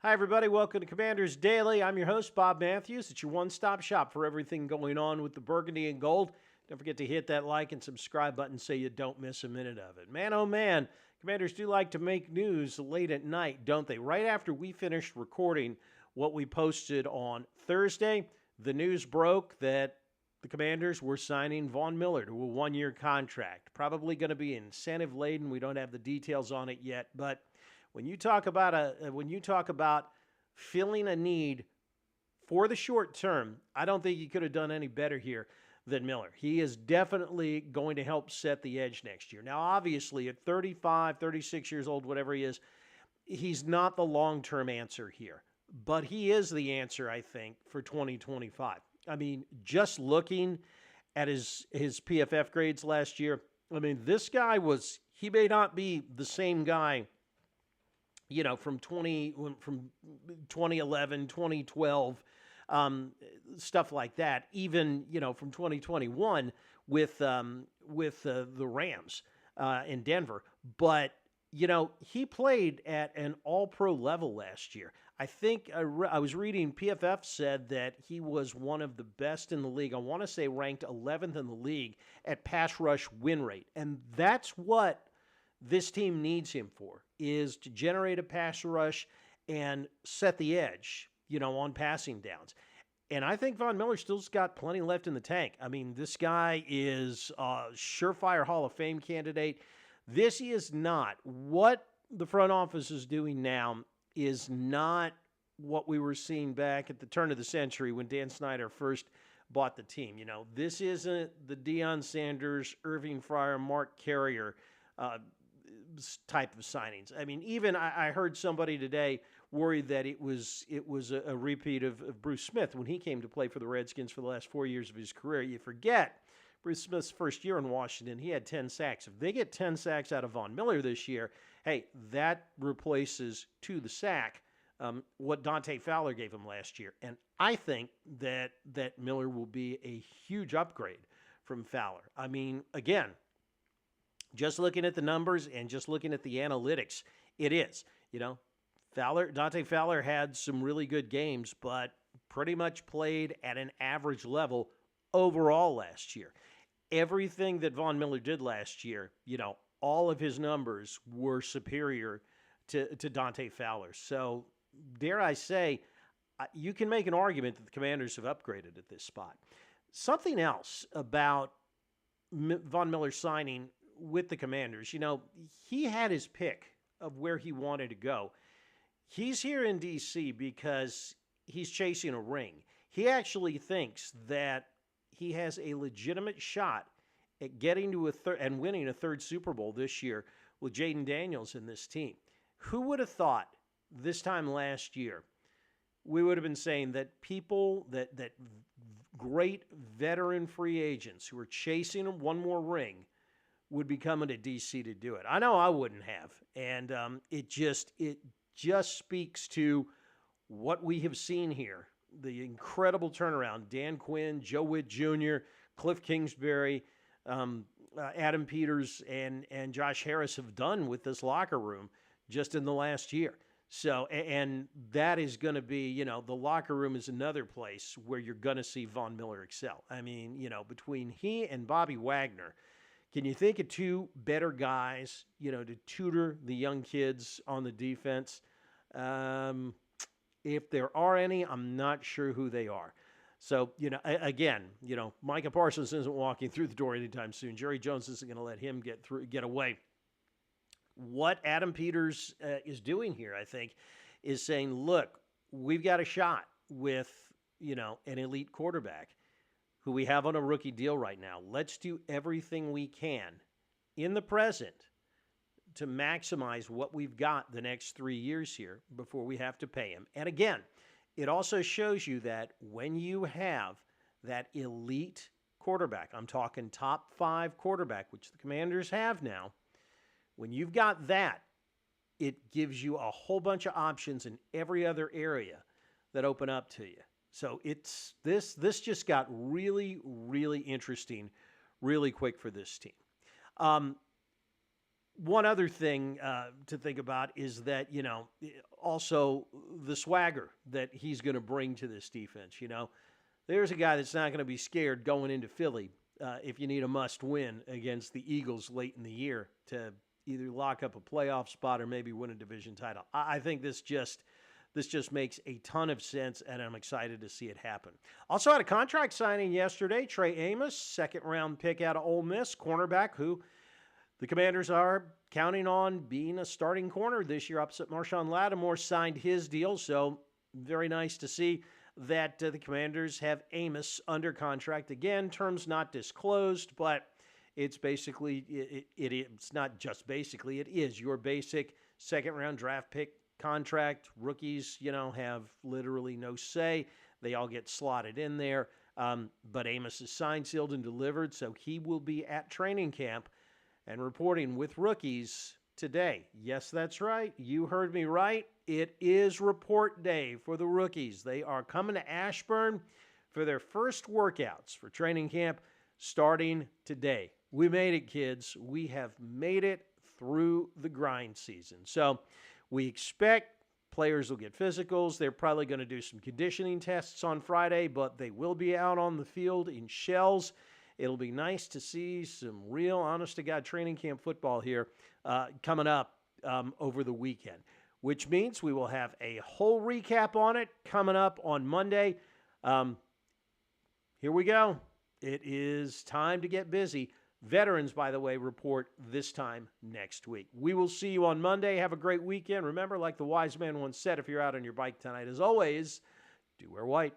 Hi, everybody. Welcome to Commanders Daily. I'm your host, Bob Matthews. It's your one-stop shop for everything going on with the Burgundy and Gold. Don't forget to hit that like and subscribe button so you don't miss a minute of it. Man, oh man, Commanders do like to make news late at night, don't they? Right after we finished recording what we posted on Thursday, the news broke that the Commanders were signing Von Miller to a one-year contract. Probably going to be incentive-laden. We don't have the details on it yet, but when you talk about filling a need for the short term, I don't think you could have done any better here than Miller. He is definitely going to help set the edge next year. Now, obviously, at 35, 36 years old, whatever he is, he's not the long-term answer here. But he is the answer, I think, for 2025. I mean, just looking at his PFF grades last year, I mean, this guy he may not be the same guy from 2011, 2012, stuff like that. Even from 2021 with the Rams in Denver, but he played at an All-Pro level last year. I think I was reading PFF said that he was one of the best in the league. I want to say ranked 11th in the league at pass rush win rate, and that's what this team needs him for, is to generate a pass rush and set the edge, on passing downs. And I think Von Miller still's got plenty left in the tank. I mean, this guy is a surefire Hall of Fame candidate. This is not what the front office is doing now, is not what we were seeing back at the turn of the century when Dan Snyder first bought the team. This isn't the Deion Sanders, Irving Fryer, Mark Carrier type of signings. I mean, even I heard somebody today worried that it was a repeat of Bruce Smith when he came to play for the Redskins for the last 4 years of his career. You forget Bruce Smith's first year in Washington, he had 10 sacks. If they get 10 sacks out of Von Miller this year, hey, that replaces to the sack what Dante Fowler gave him last year. And I think that Miller will be a huge upgrade from Fowler. I mean, again, just looking at the numbers and just looking at the analytics, it is. Dante Fowler had some really good games, but pretty much played at an average level overall last year. Everything that Von Miller did last year, all of his numbers were superior to Dante Fowler. So, dare I say, you can make an argument that the Commanders have upgraded at this spot. Something else about Von Miller signing with the Commanders, he had his pick of where he wanted to go. He's here in D.C. because he's chasing a ring. He actually thinks that he has a legitimate shot at getting to and winning a third Super Bowl this year with Jaden Daniels in this team. Who would have thought this time last year we would have been saying that people, that great veteran free agents who are chasing one more ring would be coming to D.C. to do it? I know I wouldn't have. And it just speaks to what we have seen here. The incredible turnaround Dan Quinn, Joe Witt Jr., Cliff Kingsbury, Adam Peters, and Josh Harris have done with this locker room just in the last year. So, and that is going to be, the locker room is another place where you're going to see Von Miller excel. I mean, between he and Bobby Wagner, can you think of two better guys, to tutor the young kids on the defense? If there are any, I'm not sure who they are. So, again, Micah Parsons isn't walking through the door anytime soon. Jerry Jones isn't going to let him get away. What Adam Peters is doing here, I think, is saying, look, we've got a shot with, an elite quarterback who we have on a rookie deal right now. Let's do everything we can in the present to maximize what we've got the next 3 years here before we have to pay him. And again, it also shows you that when you have that elite quarterback, I'm talking top 5 quarterback, which the Commanders have now, when you've got that, it gives you a whole bunch of options in every other area that open up to you. So it's this just got really, really interesting really quick for this team. one other thing to think about is that, also the swagger that he's going to bring to this defense. There's a guy that's not going to be scared going into Philly if you need a must win against the Eagles late in the year to either lock up a playoff spot or maybe win a division title. I think this just makes a ton of sense, and I'm excited to see it happen. Also had a contract signing yesterday. Trey Amos, second-round pick out of Ole Miss, cornerback, who the Commanders are counting on being a starting corner this year. Opposite Marshawn Lattimore signed his deal, so very nice to see that the Commanders have Amos under contract. Again, terms not disclosed, but it's basically, it's not just basically, it is your basic second-round draft pick contract. Rookies, have literally no say. They all get slotted in there. But Amos is signed, sealed, and delivered, so he will be at training camp and reporting with rookies today. Yes, that's right. You heard me right. It is report day for the rookies. They are coming to Ashburn for their first workouts for training camp starting today. We made it, kids. We have made it through the grind season. So we expect players will get physicals. They're probably going to do some conditioning tests on Friday, but they will be out on the field in shells. It'll be nice to see some real, honest-to-God training camp football here coming up over the weekend, which means we will have a whole recap on it coming up on Monday. Here we go. It is time to get busy. Veterans, by the way, report this time next week. We will see you on Monday. Have a great weekend. Remember, like the wise man once said, if you're out on your bike tonight, as always, do wear white.